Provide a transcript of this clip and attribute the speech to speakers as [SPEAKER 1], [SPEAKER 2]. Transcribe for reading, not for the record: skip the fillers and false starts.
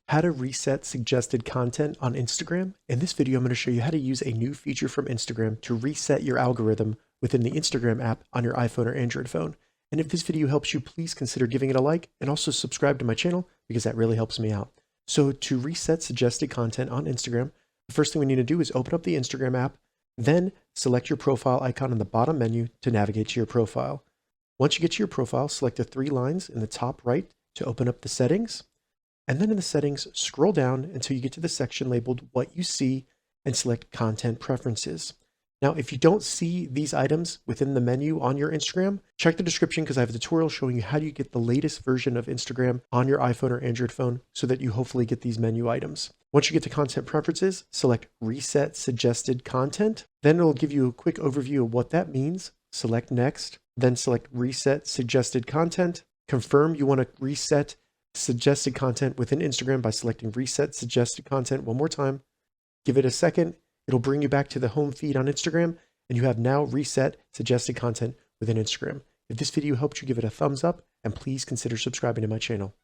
[SPEAKER 1] How to reset suggested content on Instagram. In this video, I'm going to show you how to use a new feature from Instagram to reset your algorithm within the Instagram app on your iPhone or Android phone. And if this video helps you, please consider giving it a like and also subscribe to my channel because that really helps me out. So to reset suggested content on Instagram, the first thing we need to do is open up the Instagram app, then select your profile icon in the bottom menu to navigate to your profile. Once you get to your profile, select the three lines in the top right to open up the settings. And then in the settings, scroll down until you get to the section labeled What You See and select Content Preferences. Now, if you don't see these items within the menu on your Instagram, check the description because I have a tutorial showing you how do you get the latest version of Instagram on your iPhone or Android phone so that you hopefully get these menu items. Once you get to Content Preferences, select Reset Suggested Content. Then it'll give you a quick overview of what that means. Select Next, then select Reset Suggested Content. Confirm you want to reset suggested content within Instagram by selecting Reset Suggested Content one more time. Give it a second. It'll bring you back to the home feed on Instagram, and you have now reset suggested content within Instagram. If this video helped you, give it a thumbs up, and please consider subscribing to my channel.